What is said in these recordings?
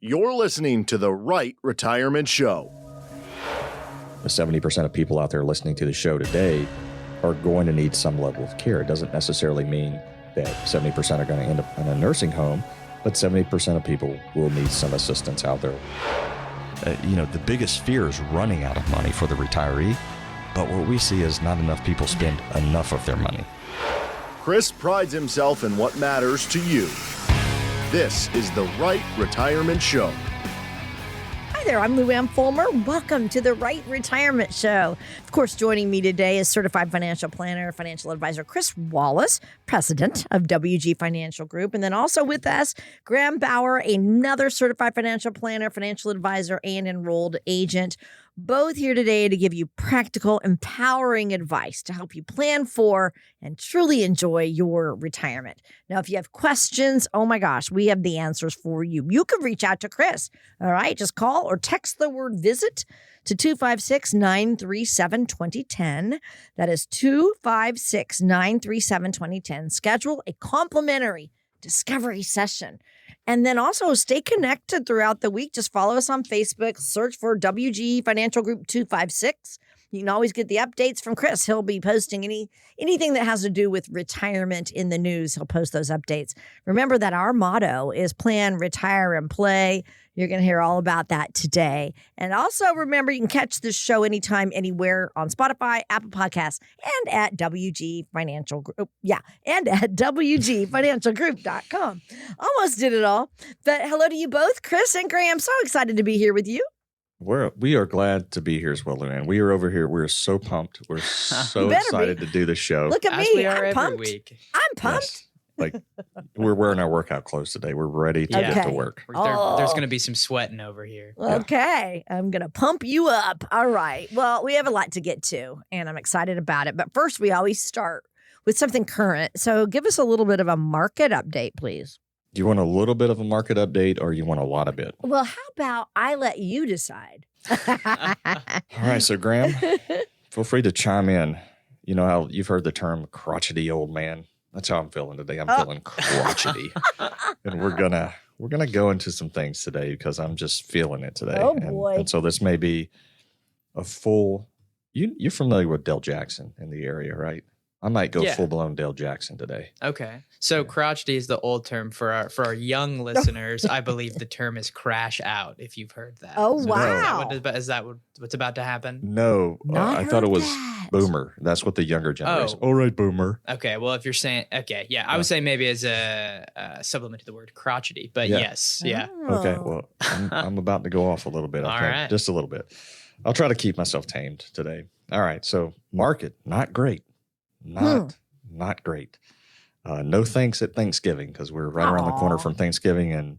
You're listening to the Rite Retirement Show. The 70% of people out there listening to the show today are going to need some level of care. It doesn't necessarily mean that 70% are going to end up in a nursing home, but 70% of people will need some assistance out there. The biggest fear is running out of money for the retiree, but what we see is not enough people spend enough of their money. Cris prides himself in what matters to you. This is the Rite Retirement Show. Hi there, I'm Louann Fulmar. Welcome to the Rite Retirement Show. Of course, joining me today is certified financial planner, financial advisor Cris Wallace, president of WG Financial Group. And then also with us, Graham Bauer, another certified financial planner, financial advisor, and enrolled agent. Both here today to give you practical, empowering advice to help you plan for and truly enjoy your retirement. Now, if you have questions, oh my gosh, we have the answers for you. You can reach out to Cris. All right, just call or text the word visit to 256-937-2010. That is 256-937-2010. Schedule a complimentary discovery session. And then also stay connected throughout the week. Just follow us on Facebook. Search for WG Financial Group 256. You can always get the updates from Cris. He'll be posting anything that has to do with retirement in the news. He'll post those updates. Remember that our motto is plan, retire, and play. You're going to hear all about that today. And also remember, you can catch this show anytime, anywhere on Spotify, Apple Podcasts, and at WG Financial Group. Yeah, and at WGFinancialGroup.com. Almost did it all. But hello to you both, Cris and Graham. So excited to be here with you. We are glad to be here as well, Louann. We are over here. We're so pumped. We're so excited to do this show. Look at As me. we are I'm every pumped. week. I'm pumped. Yes. Like, we're wearing our workout clothes today. We're ready to get to work. There's going to be some sweating over here. Okay. I'm going to pump you up. All right. Well, we have a lot to get to, and I'm excited about it. But first, we always start with something current. So give us a little bit of a market update, please. Do you want a little bit of a market update or you want a lot of it? Well, how about I let you decide? All right. So, Graham, feel free to chime in. You know how you've heard the term crotchety old man? That's how I'm feeling today. I'm feeling crotchety. And we're gonna go into some things today because I'm just feeling it today. Oh, boy. And so this may be a full you're familiar with Dale Jackson in the area, right? I might go full-blown Dale Jackson today. Okay. So crotchety is the old term for our young listeners. I believe the term is crash out, if you've heard that. Oh, So wow. Is that what's about to happen? No, I thought it was that. boomer. That's what the younger generation. Oh. All right, boomer. Okay. Well, if you're saying, I would say maybe as a supplement to the word crotchety, but yes. Yeah. Okay, well, I'm about to go off a little bit. All right. Just a little bit. I'll try to keep myself tamed today. All right, so market, not great. Not great. No thanks at Thanksgiving because we're right around the corner from Thanksgiving, and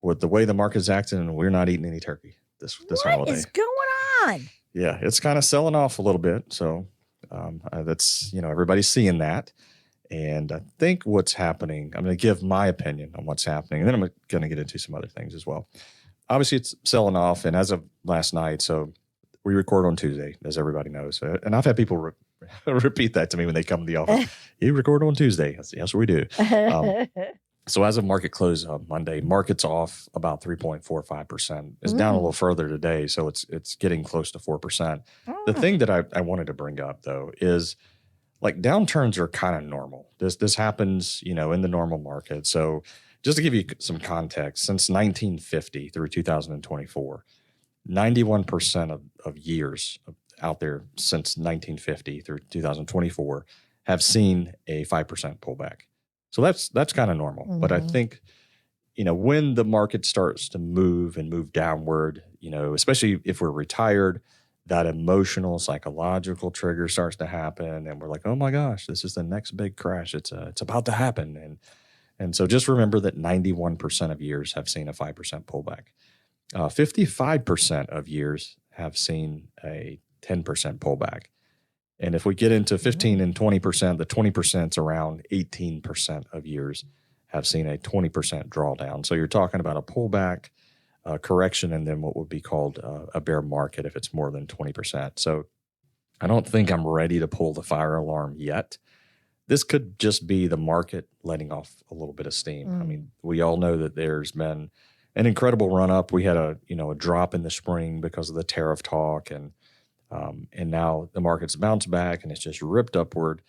with the way the market's acting, we're not eating any turkey this holiday. What is going on? Yeah, it's kind of selling off a little bit. So that's, everybody's seeing that. And I think what's happening, I'm going to give my opinion on what's happening, and then I'm going to get into some other things as well. Obviously, it's selling off, and as of last night, so we record on Tuesday, as everybody knows. And I've had people repeat that to me when they come to the office. You record on Tuesday. I said, yes, we do. So as of market close on Monday, market's off about 3.45%. It's down a little further today, so it's getting close to 4%. The thing that I wanted to bring up, though, is like downturns are kind of normal. This happens, in the normal market. So just to give you some context, since 1950 through 2024, 91% of years out there since 1950 through 2024 have seen a 5% pullback. So that's kind of normal. Mm-hmm. But I think, when the market starts to move and move downward, especially if we're retired, that emotional, psychological trigger starts to happen. And we're like, oh my gosh, this is the next big crash. It's about to happen. And so just remember that 91% of years have seen a 5% pullback. 55% of years have seen a 10% pullback. And if we get into 15 and 20%, the 20% is around 18% of years have seen a 20% drawdown. So you're talking about a pullback, correction, and then what would be called a bear market if it's more than 20%. So I don't think I'm ready to pull the fire alarm yet. This could just be the market letting off a little bit of steam. I mean, we all know that there's been an incredible run up. We had a drop in the spring because of the tariff talk, and now the market's bounced back and it's just ripped upward.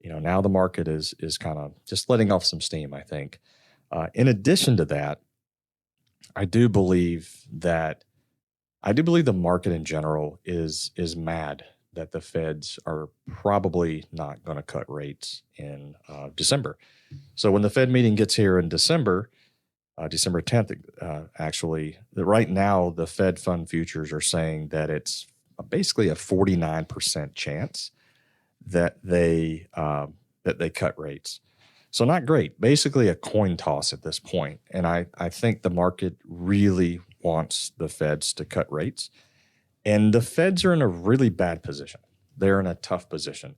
Now the market is kind of just letting off some steam, I think. In addition to that, I do believe the market in general is mad that the Feds are probably not going to cut rates in December. So when the Fed meeting gets here in December 10th, actually, right now the Fed fund futures are saying that it's basically a 49% chance that they cut rates. So not great, basically a coin toss at this point. And I think the market really wants the Feds to cut rates. And the Feds are in a really bad position. They're in a tough position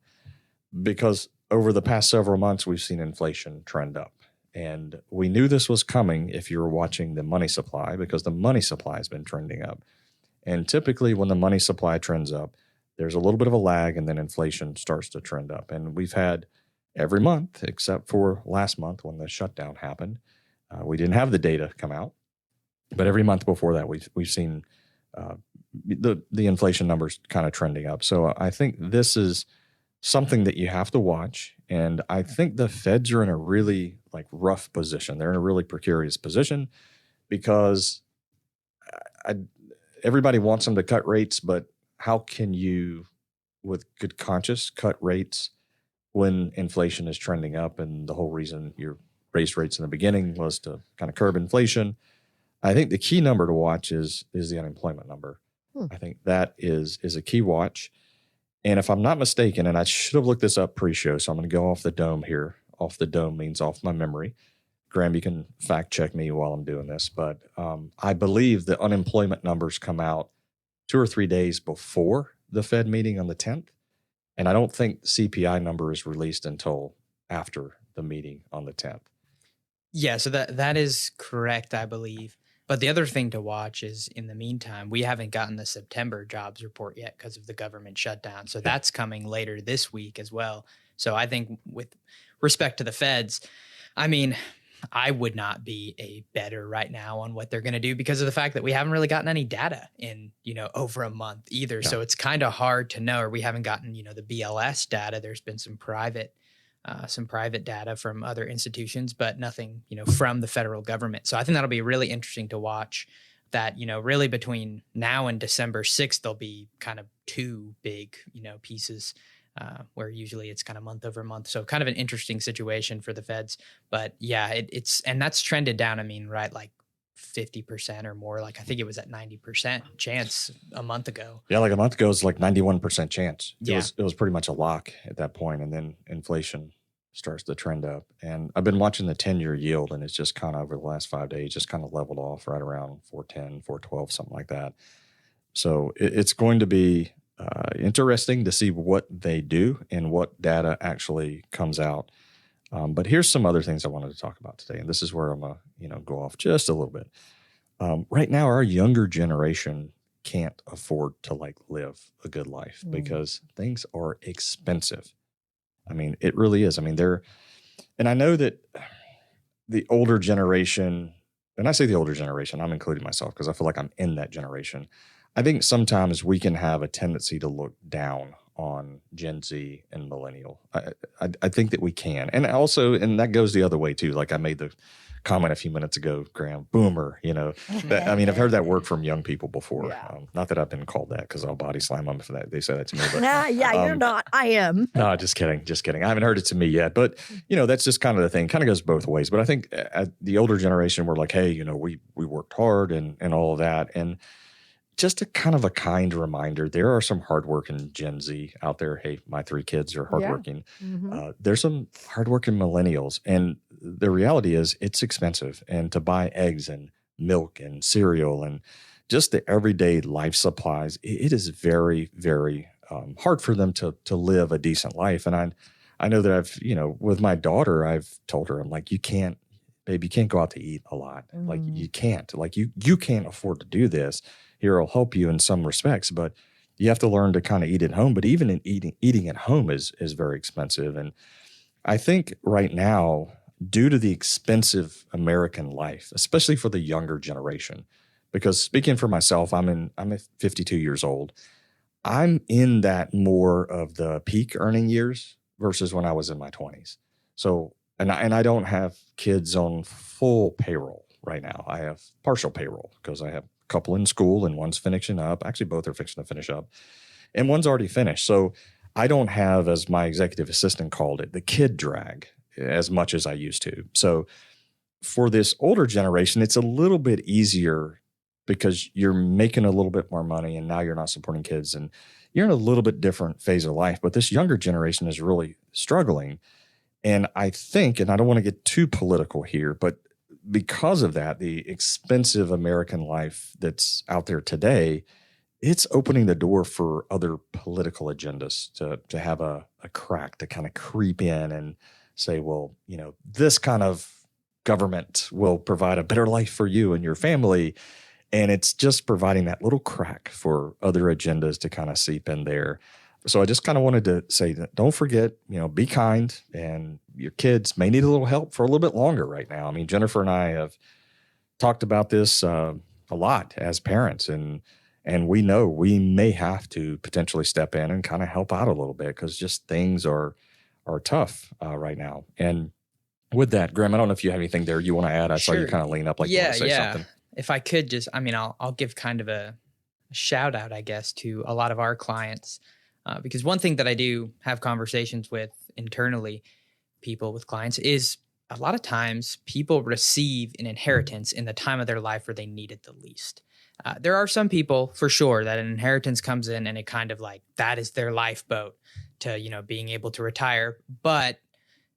because over the past several months, we've seen inflation trend up. And we knew this was coming if you were watching the money supply, because the money supply has been trending up. And typically when the money supply trends up, there's a little bit of a lag and then inflation starts to trend up. And we've had every month, except for last month when the shutdown happened, we didn't have the data come out. But every month before that, we've seen the inflation numbers kind of trending up. So I think this is something that you have to watch. And I think the Feds are in a really rough position. They're in a really precarious position because everybody wants them to cut rates, but how can you, with good conscience, cut rates when inflation is trending up? And the whole reason you raised rates in the beginning was to kind of curb inflation. I think the key number to watch is the unemployment number. I think that is a key watch. And if I'm not mistaken, and I should have looked this up pre-show, so I'm going to go off the dome here. Off the dome means off my memory. Graham, you can fact check me while I'm doing this, but I believe the unemployment numbers come out 2 or 3 days before the Fed meeting on the 10th. And I don't think the CPI number is released until after the meeting on the 10th. Yeah, so that is correct, I believe. But the other thing to watch is, in the meantime, we haven't gotten the September jobs report yet because of the government shutdown. So that's coming later this week as well. So I think with respect to the Feds, I mean, I would not be a better right now on what they're going to do because of the fact that we haven't really gotten any data in, over a month either. Yeah. So it's kind of hard to know, or we haven't gotten, the BLS data. There's been some private data from other institutions, but nothing, from the federal government. So I think that'll be really interesting to watch that, really between now and December 6th, there'll be kind of two big, pieces where usually it's kind of month over month. So kind of an interesting situation for the Feds. But yeah, it's and that's trended down. I mean, right, 50% or more. I think it was at 90% chance a month ago. Yeah, a month ago it was 91% chance. It was pretty much a lock at that point, and then inflation starts to trend up. And I've been watching the 10-year yield, and it's just kind of over the last 5 days just kind of leveled off right around 410, 412, something like that. So it's going to be interesting to see what they do and what data actually comes out. But here's some other things I wanted to talk about today, and this is where I'm going to go off just a little bit. Right now, our younger generation can't afford to live a good life because things are expensive. I mean, it really is. I mean, and I know that the older generation, and I say the older generation, I'm including myself because I feel like I'm in that generation. I think sometimes we can have a tendency to look down on Gen Z and millennial. I think that we can. And also, and that goes the other way too. I made the comment a few minutes ago, Graham, boomer, I've heard that word from young people before. Yeah. Not that I've been called that because I'll body slam them if they say that to me. But, you're not. I am. No, just kidding. I haven't heard it to me yet. But, that's just kind of the thing. Kind of goes both ways. But I think the older generation were like, hey, we worked hard and all of that. And just a kind of a kind reminder, there are some hardworking Gen Z out there. Hey, my 3 kids are hardworking. Yeah. Mm-hmm. There's some hardworking millennials. And the reality is it's expensive. And to buy eggs and milk and cereal and just the everyday life supplies, it is very, very hard for them to live a decent life. And I know that I've, with my daughter, I've told her, I'm like, you can't go out to eat a lot. Mm-hmm. You can't. You can't afford to do this. Here, I'll help you in some respects, but you have to learn to kind of eat at home. But even in eating at home is very expensive. And I think right now, due to the expensive American life, especially for the younger generation. Because speaking for myself, I'm 52 years old. I'm in that more of the peak earning years versus when I was in my 20s. So, and I don't have kids on full payroll right now. I have partial payroll because I have a couple in school and one's finishing up. Actually, both are fixing to finish up, and one's already finished. So I don't have, as my executive assistant called it, the kid drag as much as I used to. So for this older generation, it's a little bit easier because you're making a little bit more money and now you're not supporting kids and you're in a little bit different phase of life. But this younger generation is really struggling. And I think, and I don't want to get too political here, but because of that, the expensive American life that's out there today, it's opening the door for other political agendas to have a crack to kind of creep in and say, well, this kind of government will provide a better life for you and your family. And it's just providing that little crack for other agendas to kind of seep in there. So I just kind of wanted to say that don't forget, be kind, and your kids may need a little help for a little bit longer right now. I mean, Jennifer and I have talked about this a lot as parents, and we know we may have to potentially step in and kind of help out a little bit because just things are tough right now. And with that, Graham, I don't know if you have anything there you want to add. I saw you kind of lean up like you want to say something. If I could just, I'll give kind of a shout out, I guess, to a lot of our clients. Because one thing that I do have conversations with internally, people with clients, is a lot of times people receive an inheritance in the time of their life where they need it the least. There are some people for sure that an inheritance comes in and it kind of like that is their lifeboat to, being able to retire. But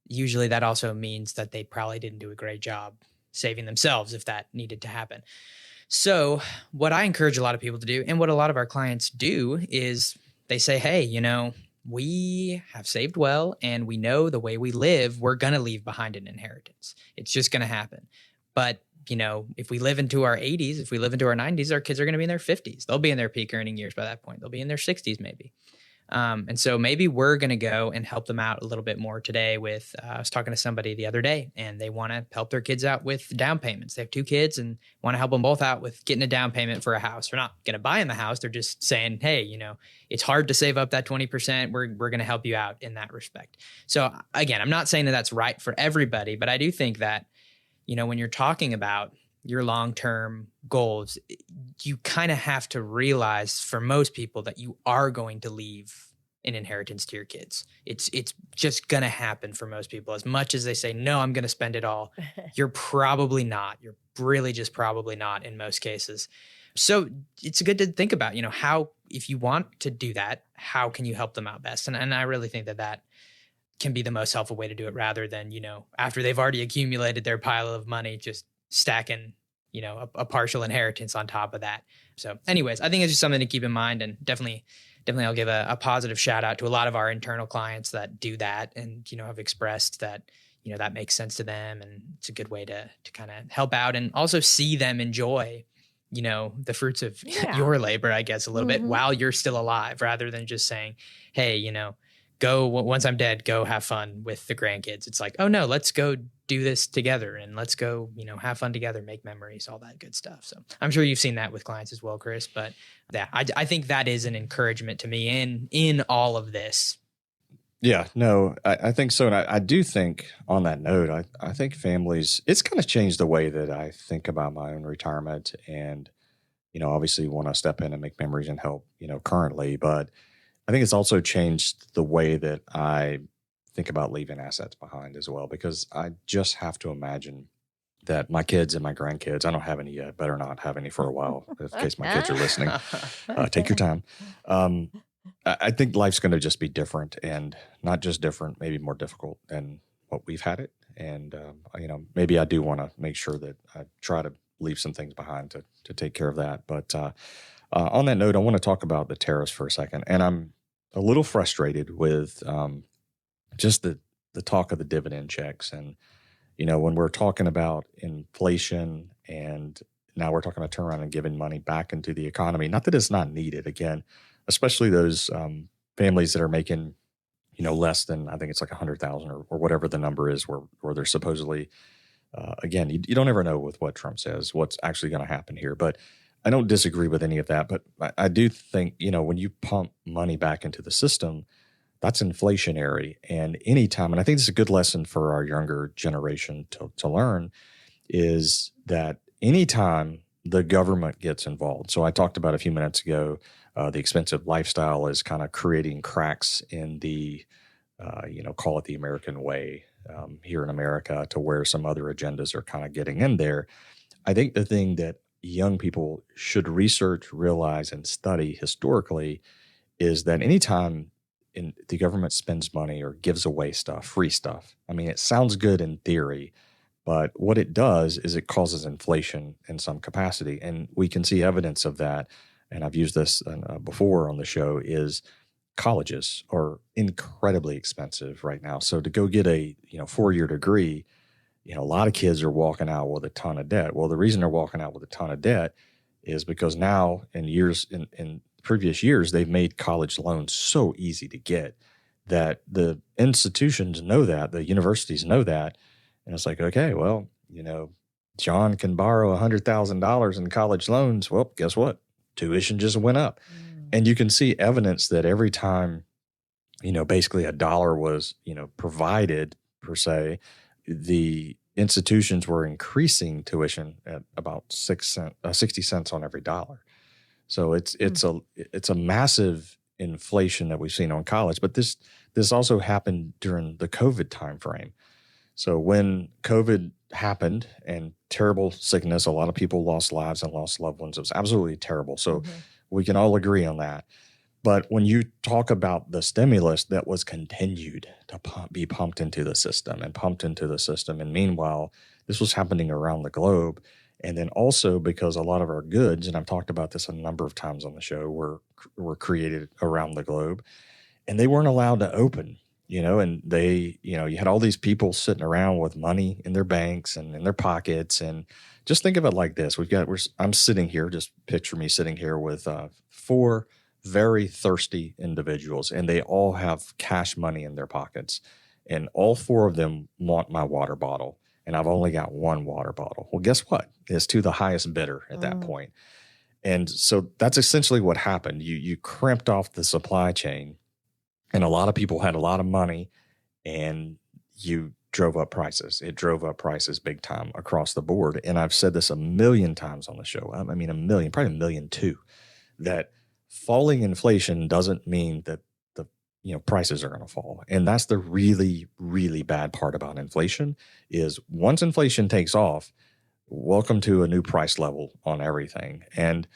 usually that also means that they probably didn't do a great job saving themselves if that needed to happen. So what I encourage a lot of people to do, and what a lot of our clients do, is they say, hey, we have saved well and we know the way we live, we're going to leave behind an inheritance. It's just going to happen. But, if we live into our 80s, if we live into our 90s, our kids are going to be in their 50s. They'll be in their peak earning years by that point. They'll be in their 60s maybe. And so maybe we're going to go and help them out a little bit more today with, I was talking to somebody the other day and they want to help their kids out with down payments. They have 2 kids and want to help them both out with getting a down payment for a house. They're not going to buy in the house. They're just saying, hey, it's hard to save up that 20%. We're going to help you out in that respect. So again, I'm not saying that that's right for everybody, but I do think that, when you're talking about your long-term goals, you kind of have to realize for most people that you are going to leave an inheritance to your kids. It's just going to happen for most people. As much as they say, no, I'm going to spend it all, you're probably not. You're really just probably not in most cases. So it's good to think about, how, if you want to do that, how can you help them out best? And I really think that can be the most helpful way to do it rather than, after they've already accumulated their pile of money, just stacking, a partial inheritance on top of that. So anyways, I think it's just something to keep in mind, and definitely I'll give a positive shout out to a lot of our internal clients that do that and, have expressed that, that makes sense to them. And it's a good way to kind of help out and also see them enjoy, the fruits of your labor, I guess, a little bit while you're still alive, rather than just saying, hey, go once I'm dead, go have fun with the grandkids. It's like, oh no, let's go do this together and let's go, have fun together, make memories, all that good stuff. So I'm sure you've seen that with clients as well, Cris, but yeah, I think that is an encouragement to me in all of this. Yeah, no, I think so. And I do think on that note, I think families, it's kind of changed the way that I think about my own retirement and, obviously want to step in and make memories and help, currently, but I think it's also changed the way that I think about leaving assets behind as well, because I just have to imagine that my kids and my grandkids, I don't have any yet, better not have any for a while, in case my kids are listening. Take your time. I think life's going to just be different, and not just different, maybe more difficult than what we've had it. And, maybe I do want to make sure that I try to leave some things behind to take care of that. But on that note, I want to talk about the tariffs for a second. And I'm a little frustrated with just the talk of the dividend checks. And, when we're talking about inflation and now we're talking about turn around and giving money back into the economy, not that it's not needed, again, especially those families that are making, less than, I think it's like 100,000 or whatever the number is where they're supposedly, again, you don't ever know with what Trump says, what's actually going to happen here. But I don't disagree with any of that. But I do think, when you pump money back into the system, that's inflationary. And anytime, and I think this is a good lesson for our younger generation to learn, is that anytime the government gets involved. So I talked about a few minutes ago, the expensive lifestyle is kind of creating cracks in the, call it the American way here in America, to where some other agendas are kind of getting in there. I think the thing that young people should research, realize, and study historically is that anytime the government spends money or gives away stuff, free stuff, I mean, it sounds good in theory, but what it does is it causes inflation in some capacity. And we can see evidence of that. And I've used this before on the show, is colleges are incredibly expensive right now. So to go get a 4-year degree, a lot of kids are walking out with a ton of debt. Well, the reason they're walking out with a ton of debt is because now in previous years, they've made college loans so easy to get that the institutions know that, the universities know that. And it's like, okay, well, John can borrow $100,000 in college loans. Well, guess what? Tuition just went up. And you can see evidence that every time, basically a dollar was, provided per se, the institutions were increasing tuition at about 60 cents on every dollar. So it's a massive inflation that we've seen on college. But this also happened during the COVID timeframe. So when COVID happened and terrible sickness, a lot of people lost lives and lost loved ones. It was absolutely terrible. So we can all agree on that. But when you talk about the stimulus that was continued to be pumped into the system, and meanwhile, this was happening around the globe. And then also because a lot of our goods, and I've talked about this a number of times on the show, were created around the globe, and they weren't allowed to open, and they, you had all these people sitting around with money in their banks and in their pockets. And just think of it like this. I'm sitting here, just picture me sitting here with 4 very thirsty individuals, and they all have cash money in their pockets. And all 4 of them want my water bottle. And I've only got 1 water bottle. Well, guess what? It's to the highest bidder at that point. And so that's essentially what happened. You crimped off the supply chain, and a lot of people had a lot of money, and you drove up prices. It drove up prices big time across the board. And I've said this a million times on the show. I mean, a million, probably 1,000,002, that falling inflation doesn't mean that prices are going to fall. And that's the really, really bad part about inflation, is once inflation takes off, welcome to a new price level on everything. And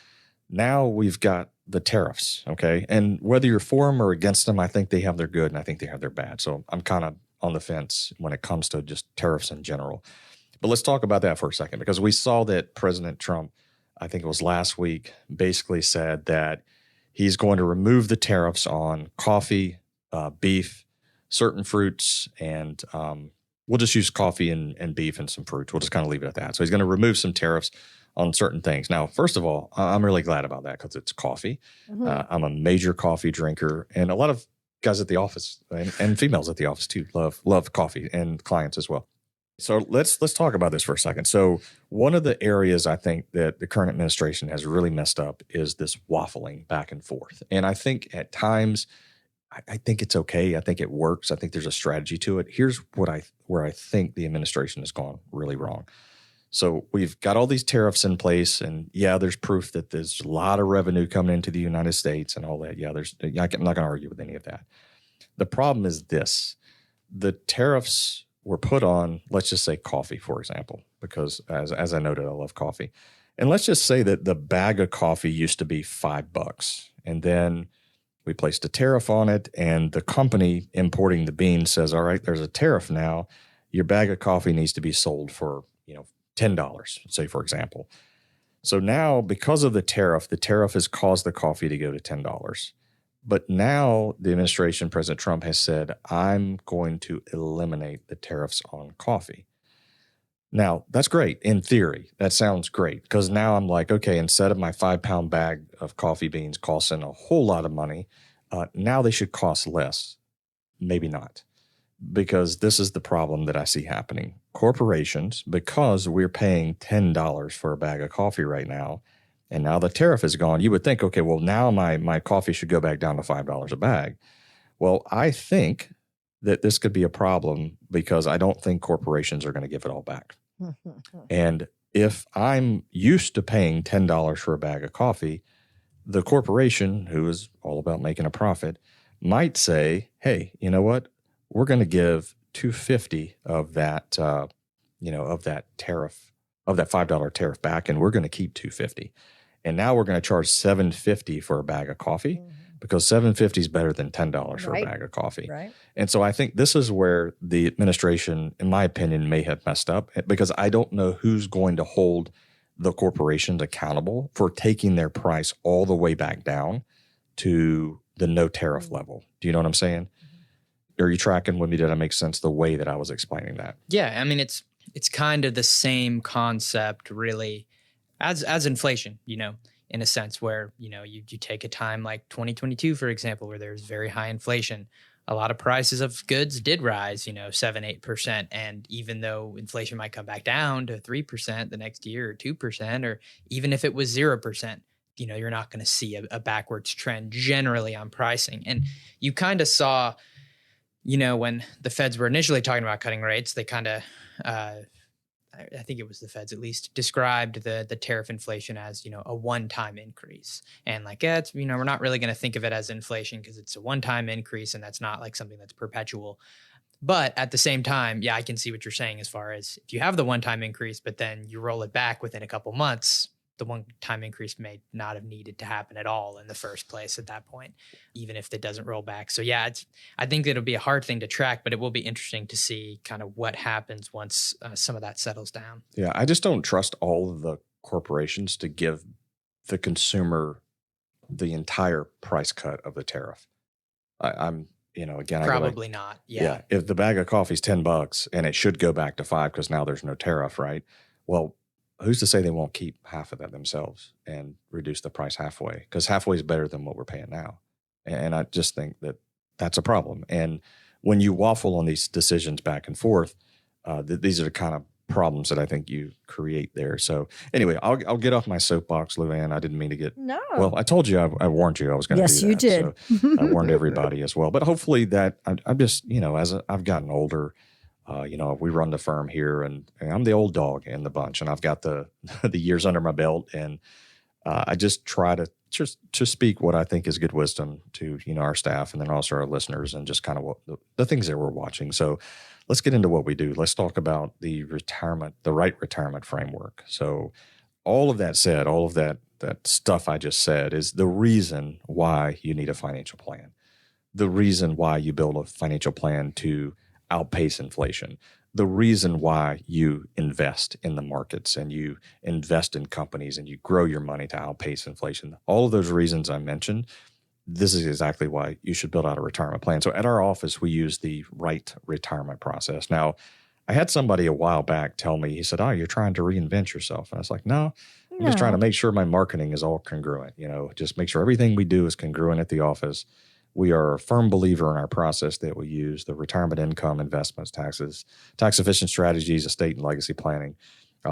now we've got the tariffs, okay? And whether you're for them or against them, I think they have their good and I think they have their bad. So I'm kind of on the fence when it comes to just tariffs in general. But let's talk about that for a second, because we saw that President Trump, I think it was last week, basically said that he's going to remove the tariffs on coffee, beef, certain fruits, and we'll just use coffee and beef and some fruits. We'll just kind of leave it at that. So he's going to remove some tariffs on certain things. Now, first of all, I'm really glad about that because it's coffee. I'm a major coffee drinker, and a lot of guys at the office and females at the office too love coffee, and clients as well. So let's talk about this for a second. So one of the areas I think that the current administration has really messed up is this waffling back and forth. And I think at times, I think it's okay. I think it works. I think there's a strategy to it. Here's where I think the administration has gone really wrong. So we've got all these tariffs in place, and yeah, there's proof that there's a lot of revenue coming into the United States and all that. Yeah, I'm not going to argue with any of that. The problem is this: the tariffs were put on, let's just say coffee, for example, because as I noted, I love coffee. And let's just say that the bag of coffee used to be $5, and then we placed a tariff on it, and the company importing the beans says, all right, there's a tariff now. Your bag of coffee needs to be sold for, $10, say, for example. So now, because of the tariff has caused the coffee to go to $10. But now the administration, President Trump, has said, I'm going to eliminate the tariffs on coffee. Now, that's great. In theory, that sounds great, because now I'm like, okay, instead of my 5-pound bag of coffee beans costing a whole lot of money, now they should cost less. maybe not. Because this is the problem that I see happening. Corporations, because we're paying $10 for a bag of coffee right now, and now the tariff is gone, you would think, okay, well, now my coffee should go back down to $5 a bag. Well, I think that this could be a problem because I don't think corporations are going to give it all back. And if I'm used to paying $10 for a bag of coffee, the corporation, who is all about making a profit, might say, hey, you know what? We're going to give $2.50 of that, of that tariff, of that $5 tariff back, and we're going to keep $2.50. And now we're going to charge $7.50 for a bag of coffee because $7.50 is better than $10 for a bag of coffee. Right. And so I think this is where the administration, in my opinion, may have messed up because I don't know who's going to hold the corporations accountable for taking their price all the way back down to the no tariff level. Do you know what I'm saying? Are you tracking with me? Did I make sense the way that I was explaining that? Yeah, I mean, it's kind of the same concept, really, as inflation, in a sense where, you take a time like 2022, for example, where there's very high inflation. A lot of prices of goods did rise, 7-8%. And even though inflation might come back down to 3% the next year or 2%, or even if it was 0%, you're not going to see a backwards trend generally on pricing. And you kind of saw, when the feds were initially talking about cutting rates, they kind of, I think it was the feds at least, described the tariff inflation as, a one-time increase. And it's, we're not really going to think of it as inflation because it's a one-time increase and that's not like something that's perpetual. But at the same time, yeah, I can see what you're saying as far as if you have the one-time increase, but then you roll it back within a couple months, the one-time increase may not have needed to happen at all in the first place at that point, even if it doesn't roll back. So yeah, I think it'll be a hard thing to track, but it will be interesting to see kind of what happens once some of that settles down. Yeah, I just don't trust all of the corporations to give the consumer the entire price cut of the tariff. I'm again, probably not. Yeah. If the bag of coffee is $10 and it should go back to $5 because now there's no tariff, right? Well, who's to say they won't keep half of that themselves and reduce the price halfway? Because halfway is better than what we're paying now. And I just think that that's a problem. And when you waffle on these decisions back and forth, these are the kind of problems that I think you create there. So anyway, I'll get off my soapbox, Louann. I didn't mean to get... No. Well, I told you, I warned you I was going to do that. Yes, you did. So I warned everybody as well. But hopefully that I'm just, as I've gotten older, we run the firm here and I'm the old dog in the bunch and I've got the years under my belt. And I just try to speak what I think is good wisdom to, our staff and then also our listeners and just kind of what the things that we're watching. So let's get into what we do. Let's talk about the Rite Retirement framework. So all of that said, all of that stuff I just said is the reason why you need a financial plan, the reason why you build a financial plan to outpace inflation, the reason why you invest in the markets and you invest in companies and you grow your money to outpace inflation. All of those reasons I mentioned, this is exactly why you should build out a retirement plan. So at our office, we use the Rite Retirement process. Now, I had somebody a while back tell me, he said, "Oh, you're trying to reinvent yourself." And I was like, no, I'm just trying to make sure my marketing is all congruent, just make sure everything we do is congruent at the office. We are a firm believer in our process that we use, the retirement income, investments, taxes, tax-efficient strategies, estate and legacy planning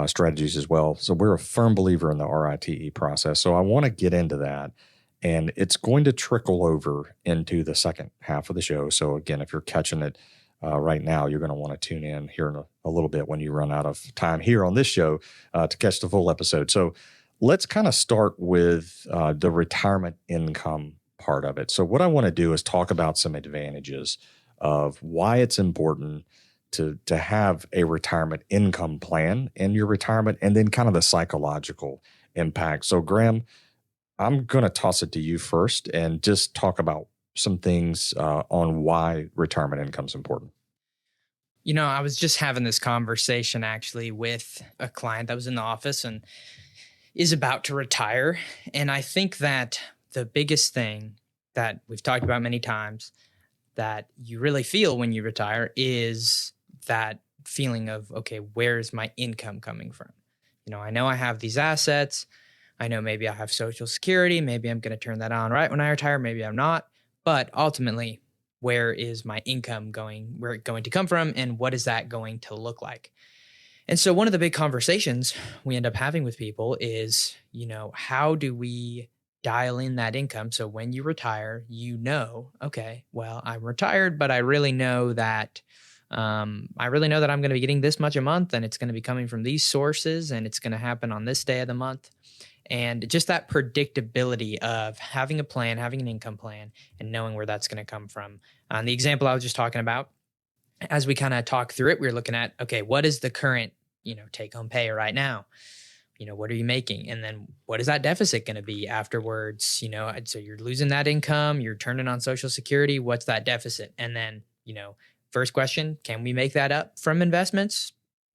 strategies as well. So we're a firm believer in the RITE process. So I want to get into that. And it's going to trickle over into the second half of the show. So again, if you're catching it right now, you're going to want to tune in here in a little bit when you run out of time here on this show to catch the full episode. So let's kind of start with the retirement income part of it. So what I want to do is talk about some advantages of why it's important to have a retirement income plan in your retirement and then kind of the psychological impact. So Graham, I'm going to toss it to you first and just talk about some things on why retirement income is important. I was just having this conversation actually with a client that was in the office and is about to retire. And I think that the biggest thing that we've talked about many times that you really feel when you retire is that feeling of, okay, where's my income coming from? I know I have these assets. I know maybe I have Social Security. Maybe I'm going to turn that on right when I retire. Maybe I'm not. But ultimately, where is my income going, where it's going to come from, and what is that going to look like? And so one of the big conversations we end up having with people is, how do we dial in that income? So when you retire, okay, well, I'm retired, but I really know that I'm going to be getting this much a month, and it's going to be coming from these sources, and it's going to happen on this day of the month. And just that predictability of having a plan, having an income plan, and knowing where that's going to come from. The example I was just talking about, as we kind of talk through it, we were looking at, okay, what is the current, take-home pay right now? What are you making? And then what is that deficit going to be afterwards? So you're losing that income, you're turning on Social Security. What's that deficit? And then, first question, can we make that up from investments?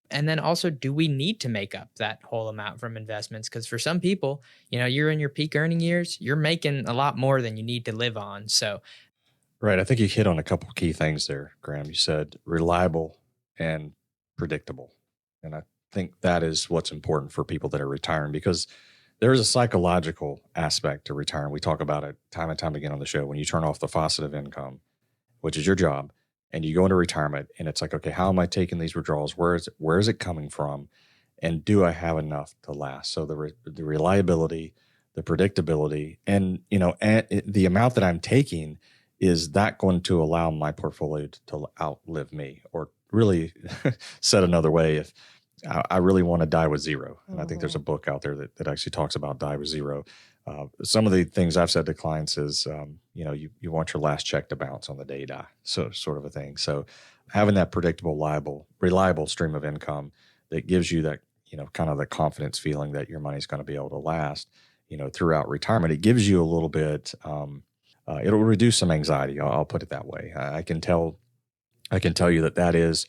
And then also, do we need to make up that whole amount from investments? Because for some people, you're in your peak earning years, you're making a lot more than you need to live on. So, right. I think you hit on a couple of key things there, Graham. You said reliable and predictable. And I think that is what's important for people that are retiring, because there is a psychological aspect to retiring. We talk about it time and time again on the show. When you turn off the faucet of income, which is your job, and you go into retirement, and it's like, okay, how am I taking these withdrawals? Where is it coming from? And do I have enough to last? So the reliability, the predictability, and the amount that I'm taking, is that going to allow my portfolio to outlive me? Or really said another way, if I really want to die with zero. And I think there's a book out there that actually talks about die with zero. Some of the things I've said to clients is, you want your last check to bounce on the day you die. So sort of a thing. So having that predictable, reliable stream of income that gives you that, kind of the confidence feeling that your money's going to be able to last, throughout retirement, it gives you a little bit, it'll reduce some anxiety. I'll put it that way. I can tell you that is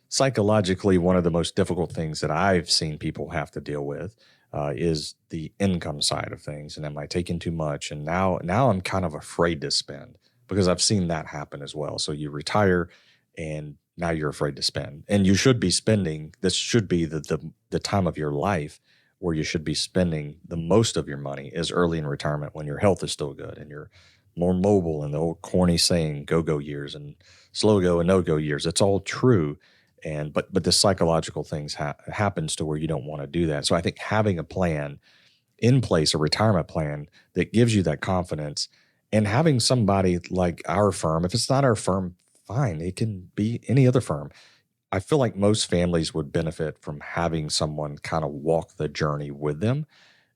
psychologically one of the most difficult things that I've seen people have to deal with, is the income side of things. And am I taking too much? And now I'm kind of afraid to spend, because I've seen that happen as well. So you retire and now you're afraid to spend, and you should be spending. This should be the time of your life where you should be spending the most of your money, is early in retirement, when your health is still good and you're more mobile, and the old corny saying, go years and slow go and no go years. It's all true. But the psychological things happens to where you don't want to do that. So I think having a plan in place, a retirement plan that gives you that confidence, and having somebody like our firm, if it's not our firm, fine, it can be any other firm. I feel like most families would benefit from having someone kind of walk the journey with them.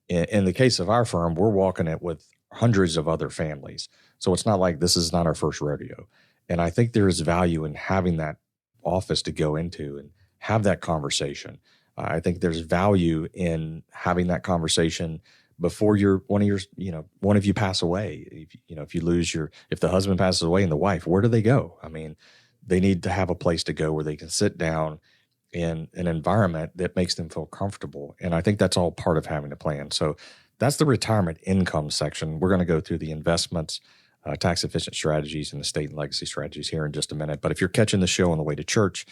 In the case of our firm, we're walking it with hundreds of other families. So it's not like this is not our first rodeo. And I think there is value in having that office to go into and have that conversation. I think there's value in having that conversation before one of you pass away. If the husband passes away and the wife, where do they go? I mean, they need to have a place to go where they can sit down in an environment that makes them feel comfortable. And I think that's all part of having a plan. So that's the retirement income section. We're going to go through the investments, tax efficient strategies, and estate and legacy strategies here in just a minute. But if you're catching the show on the way to church,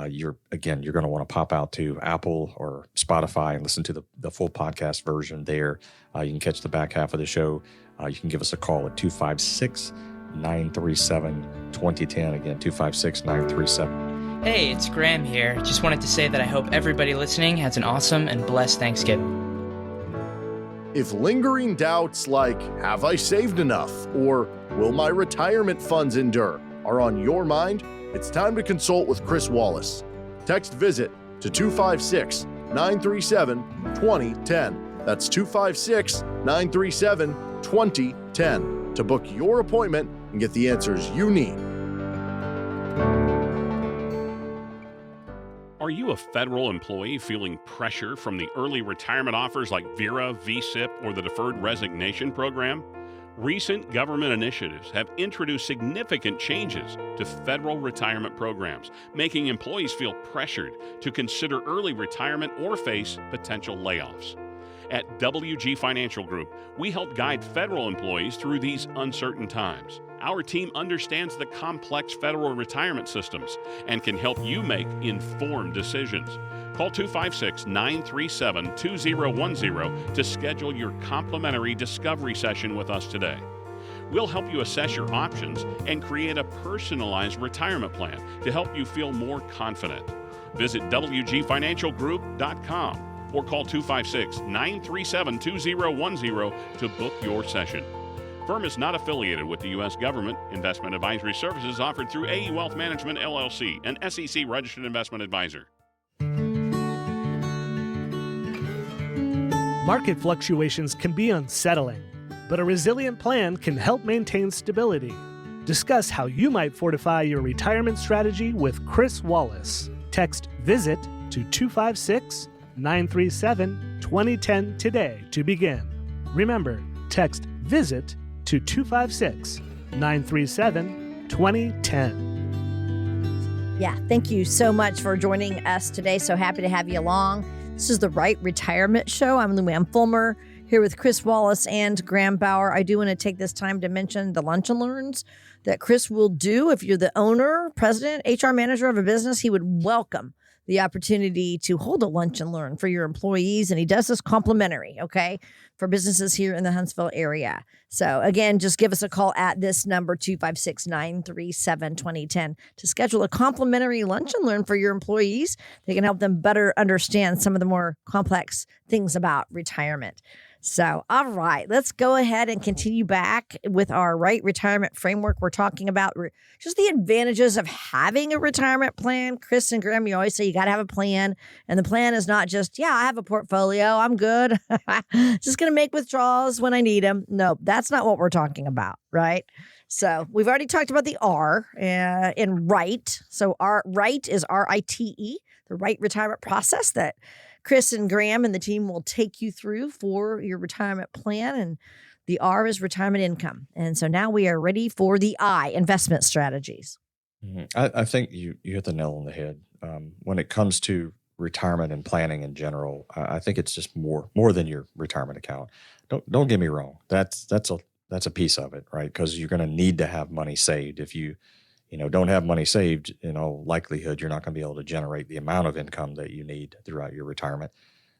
you're going to want to pop out to Apple or Spotify and listen to the full podcast version there. You can catch the back half of the show. You can give us a call at 256-937-2010. Again, 256-937. Hey, it's Graham here. Just wanted to say that I hope everybody listening has an awesome and blessed Thanksgiving. If lingering doubts like, have I saved enough? Or will my retirement funds endure? Are on your mind, it's time to consult with Cris Wallace. Text VISIT to 256-937-2010. That's 256-937-2010 to book your appointment and get the answers you need. Are you a federal employee feeling pressure from the early retirement offers like VERA, VSIP, or the Deferred Resignation Program? Recent government initiatives have introduced significant changes to federal retirement programs, making employees feel pressured to consider early retirement or face potential layoffs. At WG Financial Group, we help guide federal employees through these uncertain times. Our team understands the complex federal retirement systems and can help you make informed decisions. Call 256-937-2010 to schedule your complimentary discovery session with us today. We'll help you assess your options and create a personalized retirement plan to help you feel more confident. Visit WGFinancialGroup.com or call 256-937-2010 to book your session. Firm is not affiliated with the U.S. government. Investment advisory services offered through AE Wealth Management, LLC, an SEC registered investment advisor. Market fluctuations can be unsettling, but a resilient plan can help maintain stability. Discuss how you might fortify your retirement strategy with Cris Wallace. Text VISIT to 256-937-2010 today to begin. Remember, text VISIT to 256-937-2010. Yeah, thank you so much for joining us today. So happy to have you along. This is the Rite Retirement Show. I'm Louann Fulmar here with Cris Wallace and Graham Bauer. I do want to take this time to mention the lunch and learns that Cris will do. If you're the owner, president, HR manager of a business, he would welcome the opportunity to hold a lunch and learn for your employees. And he does this complimentary, okay, for businesses here in the Huntsville area. So again, just give us a call at this number, 256-937-2010, to schedule a complimentary lunch and learn for your employees. They can help them better understand some of the more complex things about retirement. So, all right, let's go ahead and continue back with our Rite Retirement Framework. We're talking about just the advantages of having a retirement plan. Cris and Graham, you always say you got to have a plan. And the plan is not just, yeah, I have a portfolio, I'm good. Just going to make withdrawals when I need them. No, that's not what we're talking about, right? So we've already talked about the R in Rite. So our Rite is RITE, the Rite Retirement Process that Cris and Graham and the team will take you through for your retirement plan. And the R is retirement income. And so now we are ready for the I, investment strategies. Mm-hmm. I think you hit the nail on the head. When it comes to retirement and planning in general, I think it's just more than your retirement account. Don't get me wrong. That's a piece of it, right? Because you're going to need to have money saved. If you don't have money saved, in all likelihood, you're not going to be able to generate the amount of income that you need throughout your retirement.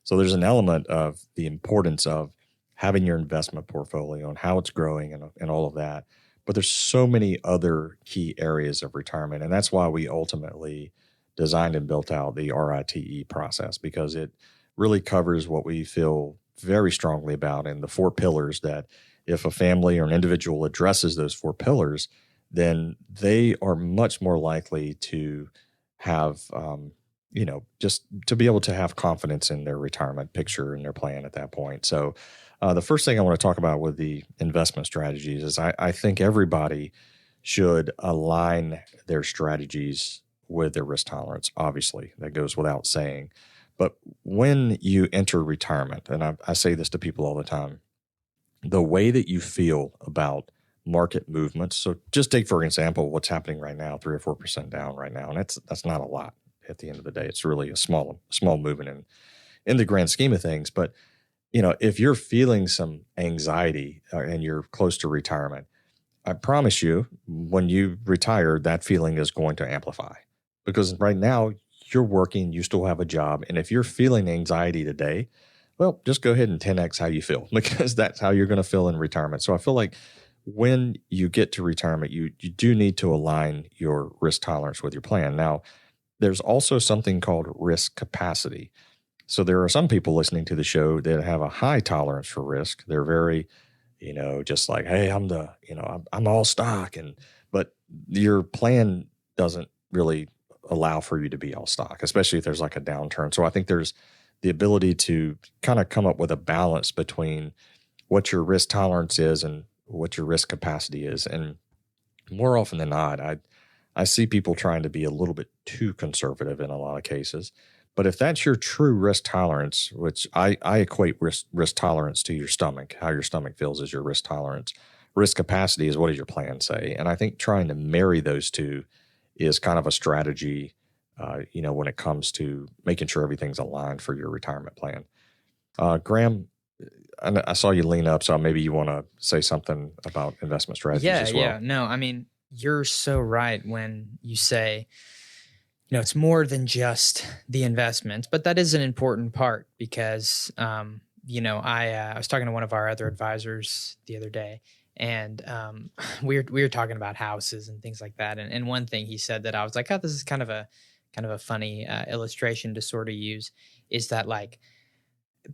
So there's an element of the importance of having your investment portfolio and how it's growing and all of that. But there's so many other key areas of retirement. And that's why we ultimately designed and built out the RITE process, because it really covers what we feel very strongly about in the 4 pillars, that if a family or an individual addresses those 4 pillars, then they are much more likely to have, just to be able to have confidence in their retirement picture and their plan at that point. So the first thing I want to talk about with the investment strategies is I think everybody should align their strategies with their risk tolerance. Obviously, that goes without saying. But when you enter retirement, and I say this to people all the time, the way that you feel about market movements. So just take, for example, what's happening right now, 3 or 4% down right now. And that's not a lot at the end of the day. It's really a small movement in the grand scheme of things. But, if you're feeling some anxiety and you're close to retirement, I promise you, when you retire, that feeling is going to amplify, because right now you're working, you still have a job. And if you're feeling anxiety today, well, just go ahead and 10X how you feel, because that's how you're going to feel in retirement. So I feel like when you get to retirement, you do need to align your risk tolerance with your plan. Now, there's also something called risk capacity. So there are some people listening to the show that have a high tolerance for risk. They're very, just like, hey, I'm all stock. But your plan doesn't really allow for you to be all stock, especially if there's like a downturn. So I think there's the ability to kind of come up with a balance between what your risk tolerance is and what your risk capacity is. And more often than not, I see people trying to be a little bit too conservative in a lot of cases. But if that's your true risk tolerance, which I equate risk tolerance to your stomach, how your stomach feels is your risk tolerance. Risk capacity is what does your plan say? And I think trying to marry those two is kind of a strategy, when it comes to making sure everything's aligned for your retirement plan. Graham, I saw you lean up, so maybe you want to say something about investment strategies as well. Yeah. No, I mean, you're so right when you say, it's more than just the investments, but that is an important part because, I was talking to one of our other advisors the other day, And we were talking about houses and things like that. And one thing he said that I was like, oh, this is kind of a funny illustration to sort of use, is that like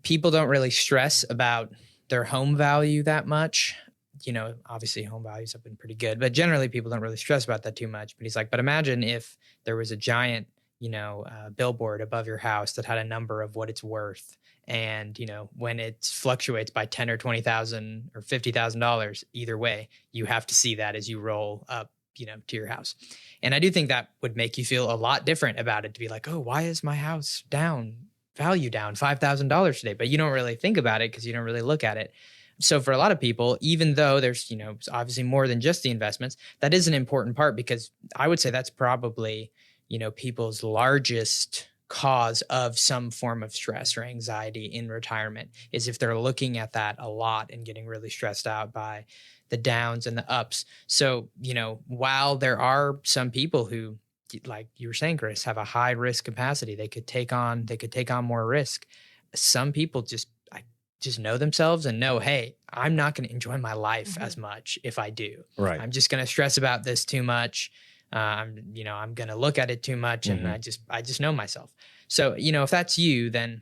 people don't really stress about their home value that much. You know, obviously home values have been pretty good, but generally people don't really stress about that too much. But he's like, but imagine if there was a giant, billboard above your house that had a number of what it's worth. And, when it fluctuates by 10 or 20,000 or $50,000, either way, you have to see that as you roll up, to your house. And I do think that would make you feel a lot different about it, to be like, oh, why is my house value down $5,000 today? But you don't really think about it because you don't really look at it. So for a lot of people, even though there's, obviously more than just the investments, that is an important part, because I would say that's probably, people's largest cause of some form of stress or anxiety in retirement, is if they're looking at that a lot and getting really stressed out by the downs and the ups. So, while there are some people who, like you were saying, Cris, have a high risk capacity, they could take on more risk. Some people just know themselves and know, hey, I'm not going to enjoy my life as much if I do. Right. I'm just going to stress about this too much. I'm going to look at it too much, and I just know myself. So, if that's you, then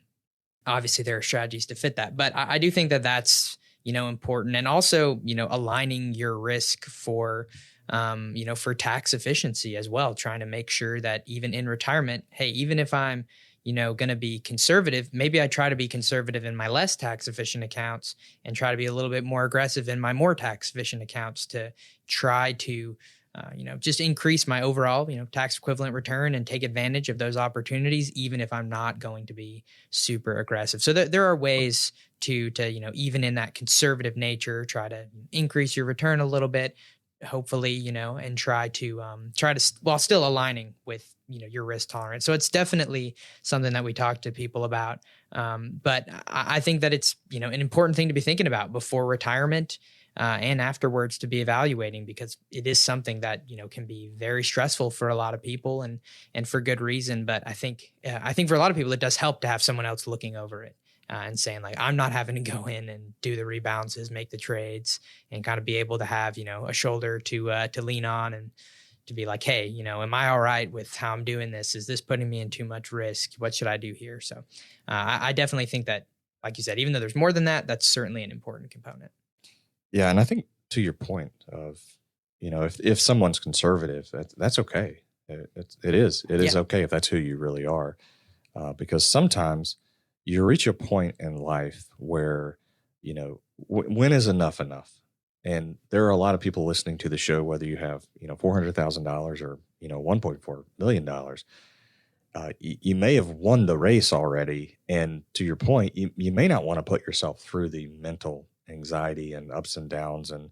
obviously there are strategies to fit that. But I do think that that's, important. And also, aligning your risk for tax efficiency as well, trying to make sure that even in retirement, hey, even if I'm, going to be conservative, maybe I try to be conservative in my less tax efficient accounts and try to be a little bit more aggressive in my more tax efficient accounts to try to just increase my overall, tax equivalent return and take advantage of those opportunities, even if I'm not going to be super aggressive. So there are ways to even in that conservative nature, try to increase your return a little bit, hopefully, and try to while still aligning with, your risk tolerance. So it's definitely something that we talk to people about. But I think that it's, an important thing to be thinking about before retirement, and afterwards, to be evaluating, because it is something that, can be very stressful for a lot of people, and for good reason. But I think for a lot of people, it does help to have someone else looking over it, and saying like, I'm not having to go in and do the rebalances, make the trades, and kind of be able to have, a shoulder to lean on, and to be like, hey, am I all right with how I'm doing this? Is this putting me in too much risk? What should I do here? So I definitely think that, like you said, even though there's more than that, that's certainly an important component. Yeah. And I think to your point of, if someone's conservative, that's okay. It is okay if that's who you really are. Because sometimes you reach a point in life where, when is enough? And there are a lot of people listening to the show, whether you have, $400,000 or, $1.4 million. You may have won the race already. And to your point, you may not want to put yourself through the mental anxiety and ups and downs. And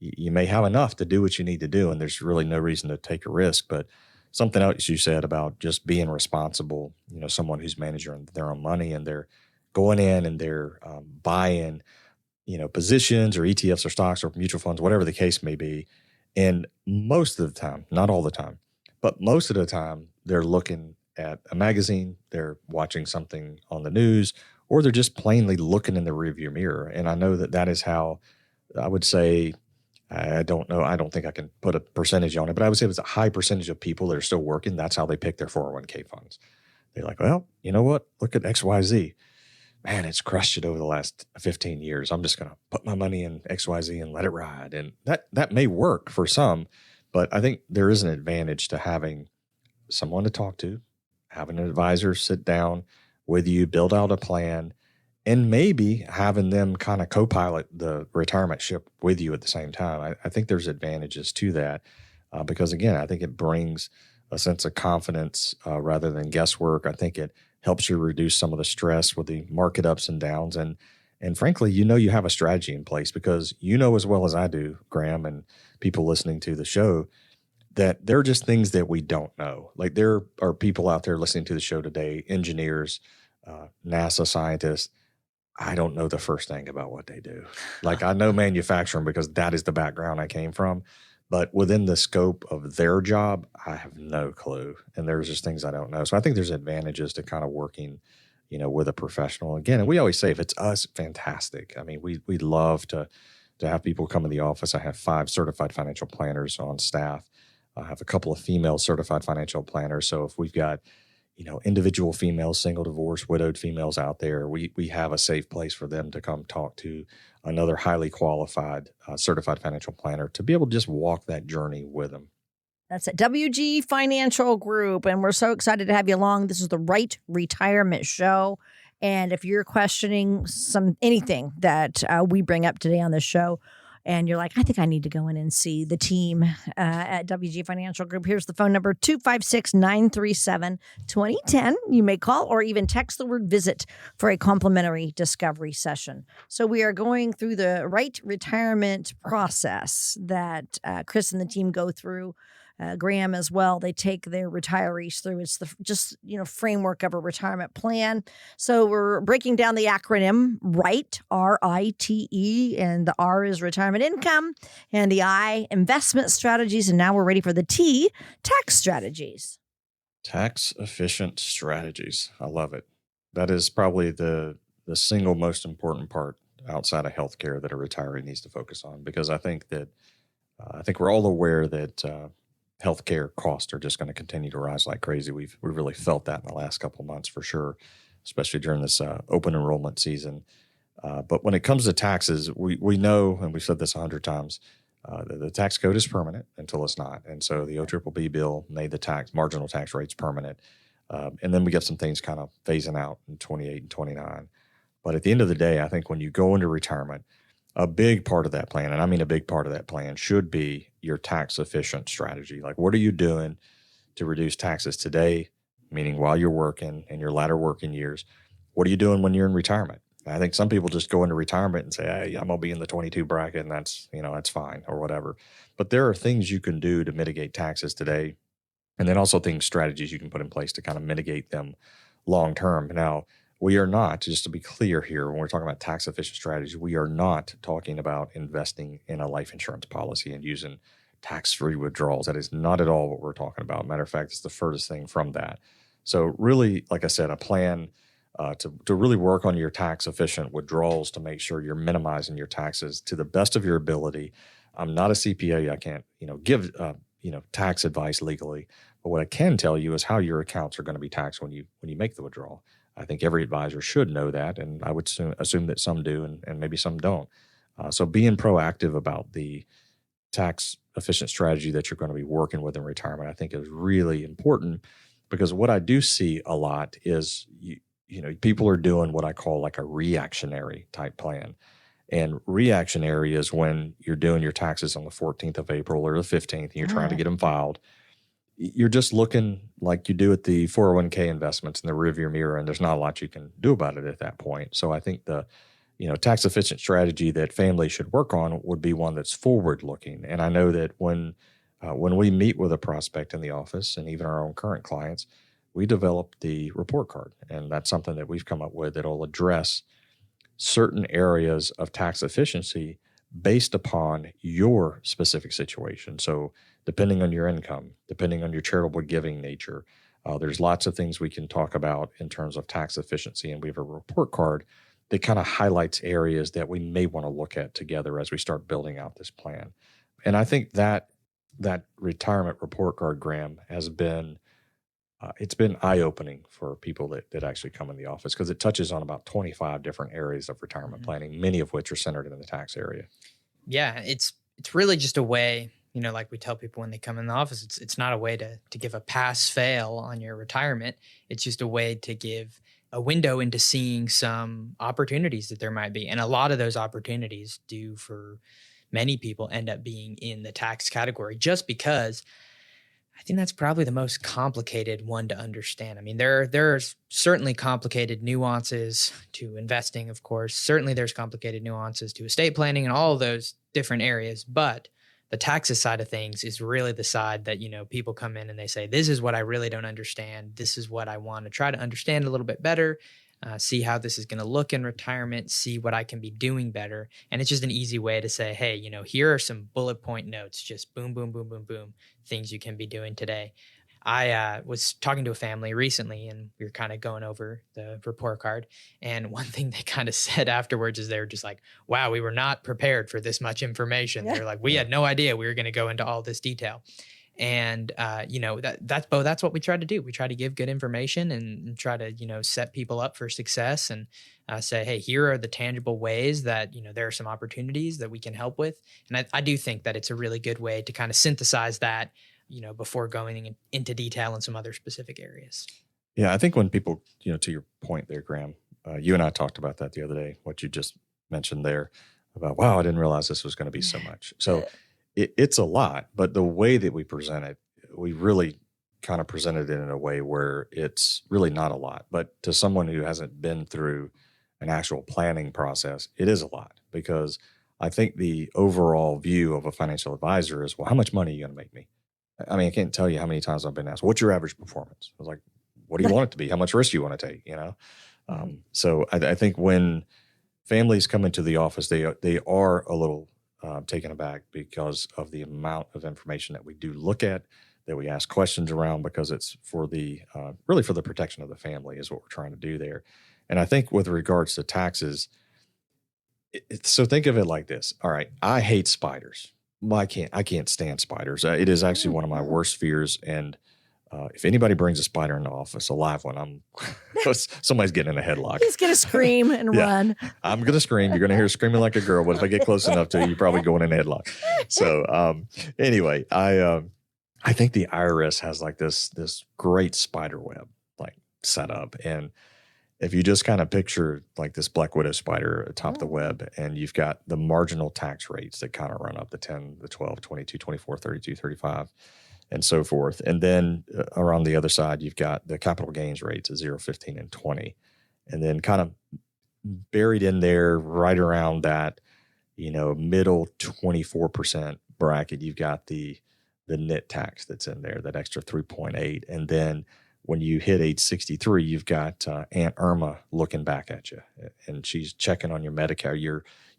you may have enough to do what you need to do. And there's really no reason to take a risk. But something else you said about just being responsible, someone who's managing their own money, and they're going in and they're buying, positions or ETFs or stocks or mutual funds, whatever the case may be. And most of the time, not all the time, but most of the time, they're looking at a magazine, they're watching something on the news, or they're just plainly looking in the rearview mirror. And I know that is how, I would say, I don't know, I don't think I can put a percentage on it, but I would say it's a high percentage of people that are still working. That's how they pick their 401k funds. They're like, well, you know what? Look at XYZ. Man, it's crushed it over the last 15 years. I'm just going to put my money in XYZ and let it ride. And that may work for some, but I think there is an advantage to having someone to talk to, having an advisor sit down with you, build out a plan, and maybe having them kind of co-pilot the retirement ship with you at the same time. I think there's advantages to that because, again, I think it brings a sense of confidence rather than guesswork. I think it helps you reduce some of the stress with the market ups and downs. And frankly, you have a strategy in place, because as well as I do, Graham, and people listening to the show, that there are just things that we don't know. Like there are people out there listening to the show today, engineers, NASA scientists. I don't know the first thing about what they do. Like I know manufacturing because that is the background I came from. But within the scope of their job, I have no clue. And there's just things I don't know. So I think there's advantages to kind of working, with a professional. Again, and we always say if it's us, fantastic. I mean, we love to to have people come in the office. I have 5 certified financial planners on staff. I have a couple of female certified financial planners. So if we've got, individual females, single, divorced, widowed females out there, we have a safe place for them to come talk to another highly qualified certified financial planner to be able to just walk that journey with them. That's at WG Financial Group. And we're so excited to have you along. This is the Rite Retirement Show. And if you're questioning anything that we bring up today on this show, and you're like, I think I need to go in and see the team at WG Financial Group, here's the phone number, 256-937-2010. You may call or even text the word visit for a complimentary discovery session. So we are going through the Rite retirement process that Cris and the team go through. Graham as well. They take their retirees through. It's the framework of a retirement plan. So we're breaking down the acronym RITE, RITE, and the R is retirement income, and the I, investment strategies, and now we're ready for the T, tax strategies. Tax efficient strategies. I love it. That is probably the single most important part outside of healthcare that a retiree needs to focus on, because I think we're all aware that healthcare costs are just going to continue to rise like crazy. We've really felt that in the last couple of months for sure, especially during this open enrollment season. But when it comes to taxes, we know, and we've said this 100 times, the tax code is permanent until it's not. And so the OBBB bill made the marginal tax rates permanent. And then we get some things kind of phasing out in 28 and 29. But at the end of the day, I think when you go into retirement, a big part of that plan, and I mean a big part of that plan, should be your tax efficient strategy. Like, what are you doing to reduce taxes today, meaning while you're working in your latter working years? What are you doing when you're in retirement? I think some people just go into retirement and say, hey, I'm going to be in the 22 bracket and that's fine or whatever. But there are things you can do to mitigate taxes today. And then also strategies you can put in place to kind of mitigate them long term. Now, we are not, just to be clear here, when we're talking about tax efficient strategies, we are not talking about investing in a life insurance policy and using tax-free withdrawals. That is not at all what we're talking about. Matter of fact, it's the furthest thing from that. So really, like I said, a plan to really work on your tax efficient withdrawals to make sure you're minimizing your taxes to the best of your ability. I'm not a CPA. I can't, give tax advice legally. But what I can tell you is how your accounts are going to be taxed when you make the withdrawal. I think every advisor should know that, and I would assume that some do and maybe some don't. So being proactive about the tax efficient strategy that you're going to be working with in retirement, I think is really important, because what I do see a lot is people are doing what I call like a reactionary type plan. And reactionary is when you're doing your taxes on the 14th of April or the 15th, and you're trying to get them filed. You're just looking like you do at the 401k investments in the rearview mirror, and there's not a lot you can do about it at that point. So I think the tax efficient strategy that families should work on would be one that's forward looking. And I know that when we meet with a prospect in the office, and even our own current clients, we develop the report card, and that's something that we've come up with that'll address certain areas of tax efficiency based upon your specific situation. So depending on your income, depending on your charitable giving nature, there's lots of things we can talk about in terms of tax efficiency. And we have a report card that kind of highlights areas that we may want to look at together as we start building out this plan. And I think that retirement report card, Graham, has been it's been eye-opening for people that actually come in the office, because it touches on about 25 different areas of retirement planning, many of which are centered in the tax area. Yeah, it's really just a way, like we tell people when they come in the office, it's not a way to give a pass-fail on your retirement. It's just a way to give a window into seeing some opportunities that there might be. And a lot of those opportunities do, for many people, end up being in the tax category, just because I think that's probably the most complicated one to understand. I mean, there are certainly complicated nuances to investing, of course. Certainly there's complicated nuances to estate planning and all of those different areas. But the taxes side of things is really the side that, people come in and they say, this is what I really don't understand. This is what I want to try to understand a little bit better. See how this is going to look in retirement, see what I can be doing better. And it's just an easy way to say, hey, here are some bullet point notes, just boom, boom, boom, boom, boom, things you can be doing today. I was talking to a family recently, and we were kind of going over the report card. And one thing they kind of said afterwards is they were just like, wow, we were not prepared for this much information. They're like, we had no idea we were going to go into all this detail. And, that's what we try to do. We try to give good information and try to, set people up for success and say, hey, here are the tangible ways that, there are some opportunities that we can help with. And I do think that it's a really good way to kind of synthesize that, before going into detail in some other specific areas. Yeah, I think when people, to your point there, Graham, you and I talked about that the other day, what you just mentioned there about, wow, I didn't realize this was going to be so much. So it's a lot, but the way that we present it, we really kind of presented it in a way where it's really not a lot. But to someone who hasn't been through an actual planning process, it is a lot, because I think the overall view of a financial advisor is, well, how much money are you going to make me? I mean, I can't tell you how many times I've been asked, what's your average performance? I was like, what do you want it to be? How much risk do you want to take? So I think when families come into the office, they are a little taken aback because of the amount of information that we do look at, that we ask questions around, because it's for the really for the protection of the family is what we're trying to do there. And I think with regards to taxes, so think of it like this. All right, I hate spiders. Well, I can't stand spiders. It is actually one of my worst fears. And if anybody brings a spider in the office, a live one, somebody's getting in a headlock. He's going to scream and run. I'm going to scream. You're going to hear screaming like a girl. But if I get close enough to you, you're probably going in a headlock. So anyway, I think the IRS has like this great spider web like set up. And if you just kind of picture like this black widow spider atop the web, and you've got the marginal tax rates that kind of run up the 10, the 12, 22, 24, 32, 35, and so forth. And then around the other side, you've got the capital gains rates at 0, 15, and 20. And then kind of buried in there right around that, middle 24% bracket, you've got the net tax that's in there, that extra 3.8. And then when you hit age 63, you've got Aunt Irma looking back at you, and she's checking on your Medicare,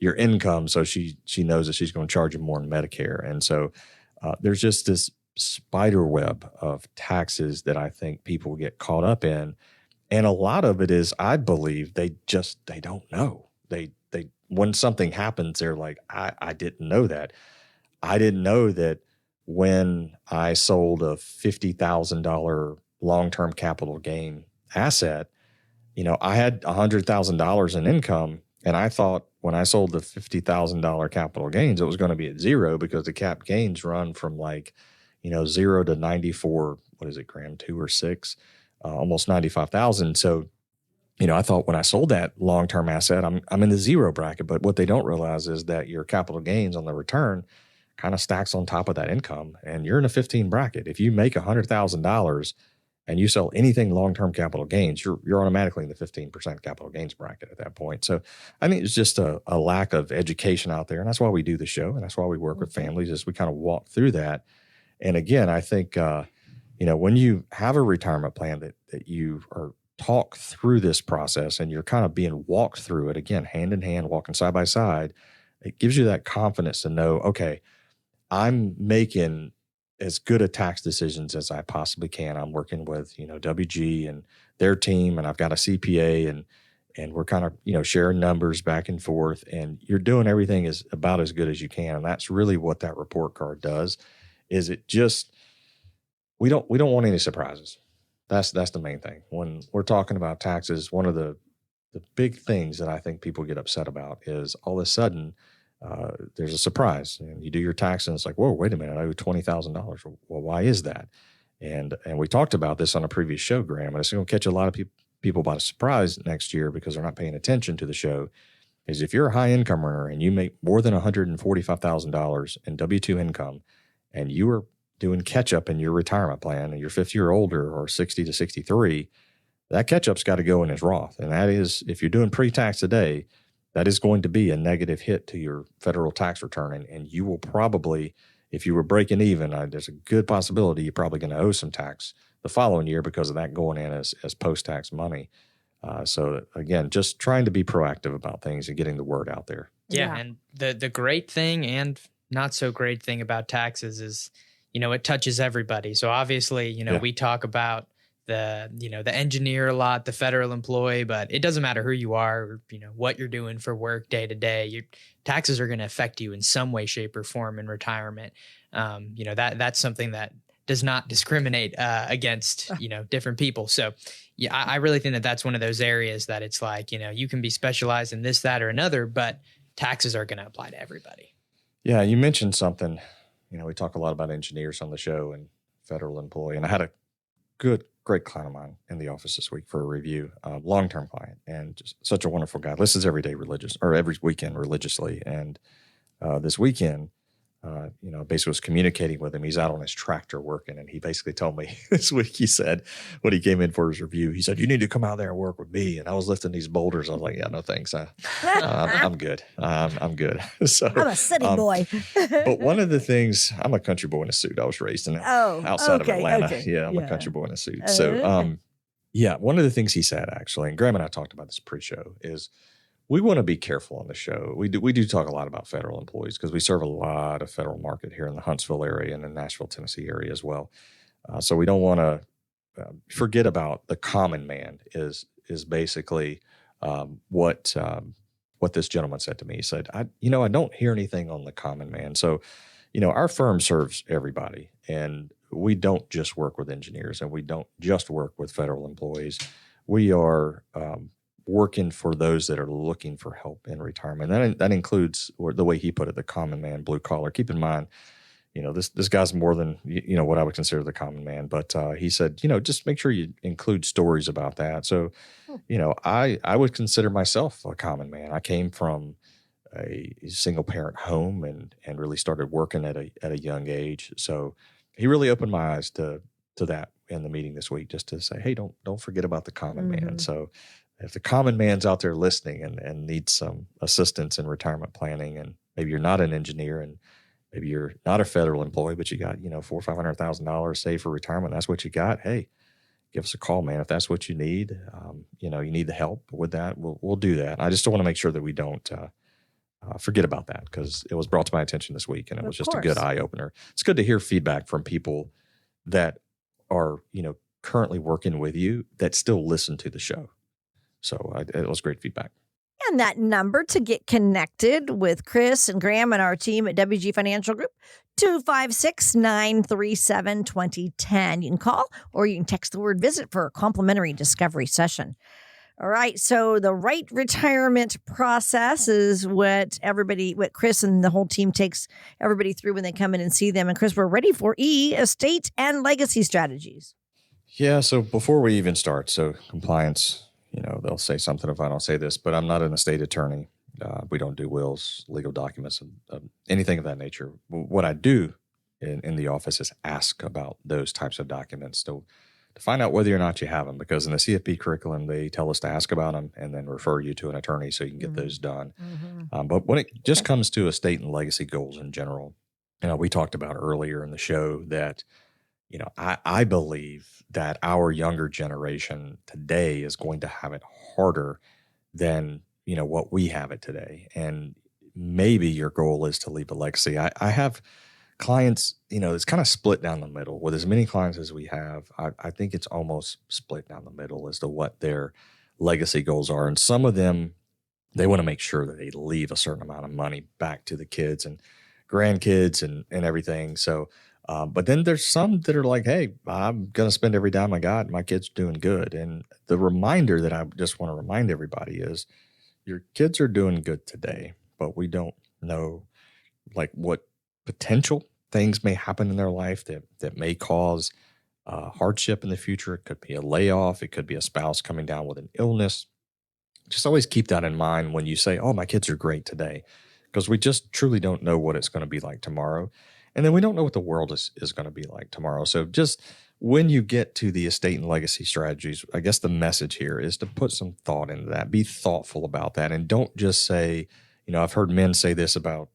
your income, so she knows that she's going to charge you more in Medicare. And so there's just this spider web of taxes that I think people get caught up in, and a lot of it is, I believe, they don't know. They when something happens, they're like, I didn't know that. I didn't know that when I sold a $50,000 long-term capital gain asset, I had $100,000 in income, and I thought when I sold the $50,000 capital gains, it was going to be at zero, because the cap gains run from 0 to 94. What is it, Graham? 2 or 6, almost 95,000. So, I thought when I sold that long-term asset, I'm in the zero bracket. But what they don't realize is that your capital gains on the return kind of stacks on top of that income, and you're in a 15 bracket. If you make $100,000 and you sell anything long-term capital gains, you're automatically in the 15% capital gains bracket at that point. So I think it's just a lack of education out there. And that's why we do the show. And that's why we work with families, is we kind of walk through that. And again, I think, when you have a retirement plan that you are talk through this process, and you're kind of being walked through it, again, hand in hand, walking side by side, it gives you that confidence to know, okay, I'm making as good a tax decisions as I possibly can. I'm working with, WG and their team, and I've got a CPA, and we're kind of, sharing numbers back and forth, and you're doing everything is about as good as you can. And that's really what that report card does, is it just, we don't want any surprises. That's the main thing. When we're talking about taxes, one of the big things that I think people get upset about is all of a sudden, there's a surprise, and you do your tax, and it's like, whoa, wait a minute, I owe $20,000. Well, why is that? And we talked about this on a previous show, Graham, and it's going to catch a lot of people by surprise next year, because they're not paying attention to the show. Is if you're a high income earner and you make more than $145,000 in W-2 income, and you are doing catch up in your retirement plan, and you're 50 or older, or 60 to 63, that catch up's got to go in as Roth. And that is, if you're doing pre-tax today, that is going to be a negative hit to your federal tax return. And you will probably, if you were breaking even, there's a good possibility you're probably going to owe some tax the following year because of that going in as post-tax money. So again, just trying to be proactive about things and getting the word out there. Yeah. And the great thing and not so great thing about taxes is, it touches everybody. So obviously, we talk about the engineer a lot, the federal employee, but it doesn't matter who you are, or, what you're doing for work day to day. Your taxes are going to affect you in some way, shape, or form in retirement. That's something that does not discriminate against, different people. So yeah, I really think that that's one of those areas that it's like, you can be specialized in this, that, or another, but taxes are going to apply to everybody. Yeah. You mentioned something, we talk a lot about engineers on the show and federal employee, and I had a great client of mine in the office this week for a review, long-term client, and just such a wonderful guy. Listens every weekend religiously. And this weekend, basically was communicating with him. He's out on his tractor working, and he basically told me this week, he said, when he came in for his review, he said, "You need to come out there and work with me." And I was lifting these boulders. I was like, "Yeah, no thanks. I'm good. I'm good." So I'm a city boy. But one of the things, I'm a country boy in a suit. I was raised in outside of Atlanta. Okay. Yeah, I'm a country boy in a suit. So, one of the things he said, actually, and Graham and I talked about this pre-show, is we want to be careful on the show. We do talk a lot about federal employees because we serve a lot of federal market here in the Huntsville area and the Nashville, Tennessee area as well. So we don't want to forget about the common man is basically what this gentleman said to me. He said, I don't hear anything on the common man. So, our firm serves everybody, and we don't just work with engineers, and we don't just work with federal employees. We are working for those that are looking for help in retirement. That includes, the way he put it, the common man, blue collar. Keep in mind, this guy's more than, what I would consider the common man. But he said, just make sure you include stories about that. So, I would consider myself a common man. I came from a single parent home and really started working at a young age. So he really opened my eyes to that in the meeting this week, just to say, hey, don't forget about the common man. So if the common man's out there listening and needs some assistance in retirement planning, and maybe you're not an engineer and maybe you're not a federal employee, but you got, $400,000 or $500,000 saved for retirement, that's what you got. Hey, give us a call, man. If that's what you need, you need the help with that, we'll do that. I just don't want to make sure that we don't forget about that, because it was brought to my attention this week, and it was just a good eye opener. It's good to hear feedback from people that are, currently working with you that still listen to the show. So it was great feedback. And that number to get connected with Chris and Graham and our team at WG Financial Group, 256-937-2010. You can call or you can text the word visit for a complimentary discovery session. All right. So the Rite Retirement process is what Chris and the whole team takes everybody through when they come in and see them. And Chris, we're ready for estate and legacy strategies. Yeah. So before we even start, compliance, they'll say something if I don't say this, but I'm not an estate attorney. We don't do wills, legal documents, anything of that nature. What I do in the office is ask about those types of documents to find out whether or not you have them, because in the CFP curriculum, they tell us to ask about them and then refer you to an attorney so you can get those done. But when it just comes to estate and legacy goals in general, we talked about earlier in the show that, I believe that our younger generation today is going to have it harder than, what we have it today. And maybe your goal is to leave a legacy. I have clients, it's kind of split down the middle. With as many clients as we have, I think it's almost split down the middle as to what their legacy goals are. And some of them, they want to make sure that they leave a certain amount of money back to the kids and grandkids and everything. So, but then there's some that are like, hey, I'm going to spend every dime I got. My kid's doing good. And the reminder that I just want to remind everybody is your kids are doing good today, but we don't know what potential things may happen in their life that may cause hardship in the future. It could be a layoff. It could be a spouse coming down with an illness. Just always keep that in mind when you say, oh, my kids are great today, because we just truly don't know what it's going to be like tomorrow. And then we don't know what the world is going to be like tomorrow. So just when you get to the estate and legacy strategies, I guess the message here is to put some thought into that. Be thoughtful about that. And don't just say, I've heard men say this about,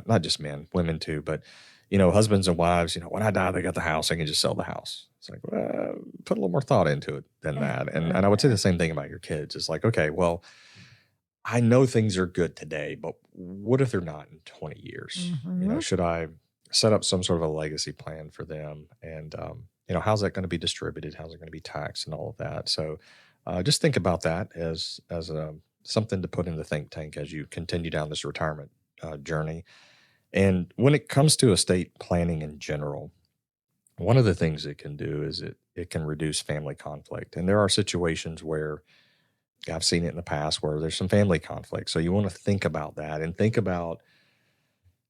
not just men, women too, but, husbands and wives, when I die, they got the house, I can just sell the house. It's like, well, put a little more thought into it than that. And I would say the same thing about your kids. It's like, okay, well, I know things are good today, but what if they're not in 20 years? Should I set up some sort of a legacy plan for them. And, how's that going to be distributed? How's it going to be taxed and all of that? So just think about that as something to put in the think tank as you continue down this retirement journey. And when it comes to estate planning in general, one of the things it can do is it can reduce family conflict. And there are situations where I've seen it in the past where there's some family conflict. So you want to think about that and think about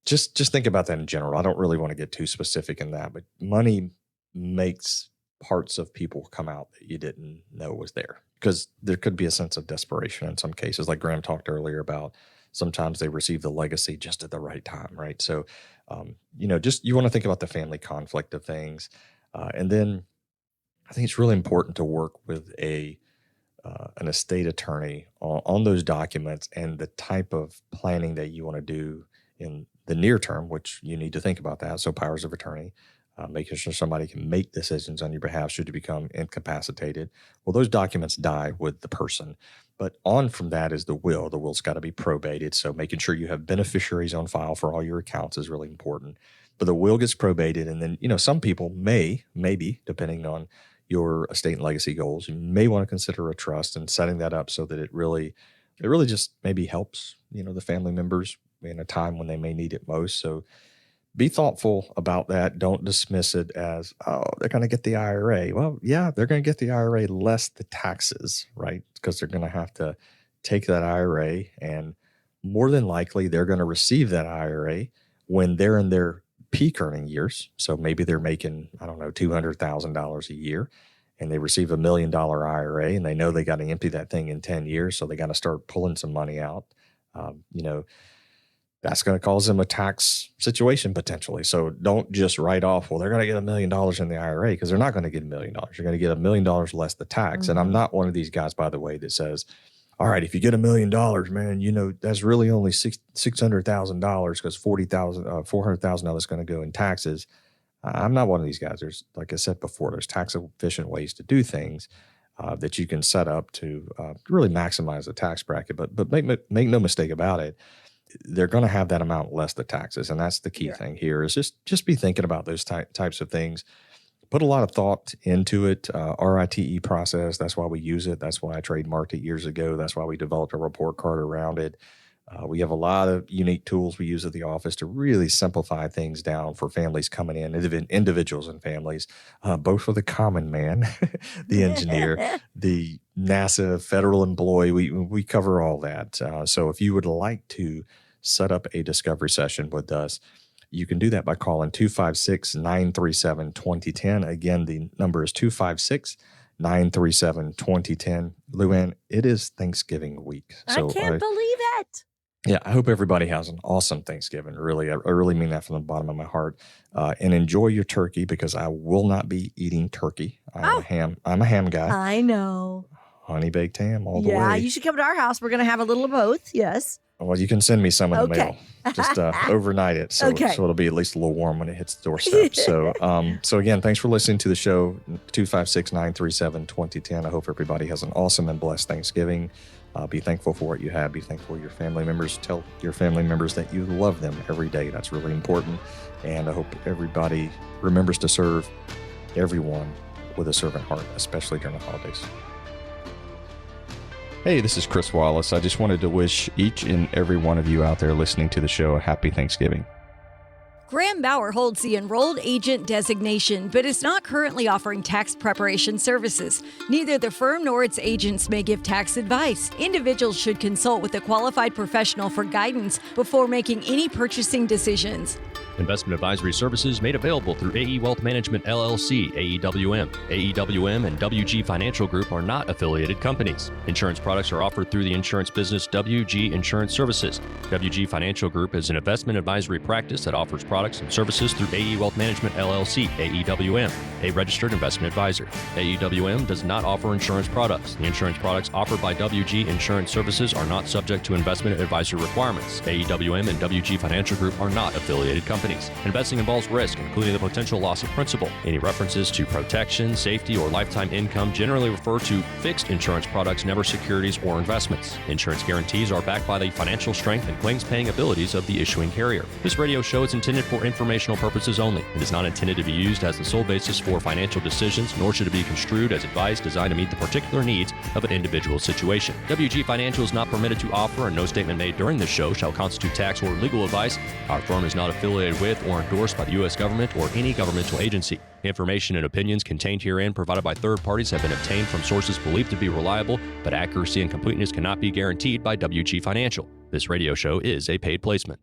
just think about that in general. I don't really want to get too specific in that, but money makes parts of people come out that you didn't know was there, because there could be a sense of desperation in some cases. Like Graham talked earlier about, sometimes they receive the legacy just at the right time, right? So, just you want to think about the family conflict of things. And then I think it's really important to work with an estate attorney on those documents and the type of planning that you want to do in the near term, which you need to think about that. So powers of attorney, making sure somebody can make decisions on your behalf should you become incapacitated. Well, those documents die with the person. But on from that is the will. The will's got to be probated. So making sure you have beneficiaries on file for all your accounts is really important. But the will gets probated. And then, some people maybe, depending on your estate and legacy goals, you may want to consider a trust and setting that up so that it really just maybe helps, the family members in a time when they may need it most. So be thoughtful about that. Don't dismiss it as, oh, they're going to get the IRA. Well, yeah, they're going to get the IRA less the taxes, right? Because they're going to have to take that IRA, and more than likely they're going to receive that IRA when they're in their peak earning years. So maybe they're making, $200,000 a year, and they receive $1 million IRA, and they know they got to empty that thing in 10 years. So they got to start pulling some money out. That's going to cause them a tax situation potentially. So don't just write off, well, they're going to get $1 million in the IRA, because they're not going to get $1 million. You're going to get $1 million less the tax. Mm-hmm. And I'm not one of these guys, by the way, that says, all right, if you get $1 million, man, that's really only $600,000 because $400,000 is going to go in taxes. I'm not one of these guys. There's, like I said before, there's tax efficient ways to do things that you can set up to really maximize the tax bracket. But make no mistake about it, they're going to have that amount less the taxes. And that's the key thing here is just be thinking about those types of things. Put a lot of thought into it. RITE process, that's why we use it. That's why I trademarked it years ago. That's why we developed a report card around it. We have a lot of unique tools we use at the office to really simplify things down for families coming in, individuals and families, both for the common man, the engineer, the NASA federal employee. We cover all that. So if you would like to set up a discovery session with us, you can do that by calling 256-937-2010. Again, the number is 256-937-2010. Louann, it is Thanksgiving week. So I can't believe it. Yeah, I hope everybody has an awesome Thanksgiving. Really, I really mean that from the bottom of my heart. And enjoy your turkey, because I will not be eating turkey. I'm a ham guy. I know. Honey baked ham all the way. Yeah, you should come to our house. We're going to have a little of both. Yes. Well, you can send me some in the mail. Just overnight it, so it'll be at least a little warm when it hits the doorstep. So again, thanks for listening to the show. 256-937-2010. I hope everybody has an awesome and blessed Thanksgiving. Be thankful for what you have. Be thankful for your family members. Tell your family members that you love them every day. That's really important. And I hope everybody remembers to serve everyone with a servant heart, especially during the holidays. Hey, this is Cris Wallace. I just wanted to wish each and every one of you out there listening to the show a happy Thanksgiving. Graham Bauer holds the enrolled agent designation, but is not currently offering tax preparation services. Neither the firm nor its agents may give tax advice. Individuals should consult with a qualified professional for guidance before making any purchasing decisions. Investment advisory services made available through AE Wealth Management, LLC, AEWM. AEWM and WG Financial Group are not affiliated companies. Insurance products are offered through the insurance business WG Insurance Services. WG Financial Group is an investment advisory practice that offers products and services through AE Wealth Management, LLC, AEWM, a registered investment advisor. AEWM does not offer insurance products. The insurance products offered by WG Insurance Services are not subject to investment advisory requirements. AEWM and WG Financial Group are not affiliated companies. companies. Investing involves risk, including the potential loss of principal. Any references to protection, safety, or lifetime income generally refer to fixed insurance products, never securities or investments. Insurance guarantees are backed by the financial strength and claims-paying abilities of the issuing carrier. This radio show is intended for informational purposes only. It is not intended to be used as the sole basis for financial decisions, nor should it be construed as advice designed to meet the particular needs of an individual situation. WG Financial is not permitted to offer, and no statement made during this show shall constitute tax or legal advice. Our firm is not affiliated with or endorsed by the U.S. government or any governmental agency. Information and opinions contained herein provided by third parties have been obtained from sources believed to be reliable, but accuracy and completeness cannot be guaranteed by WG Financial. This radio show is a paid placement.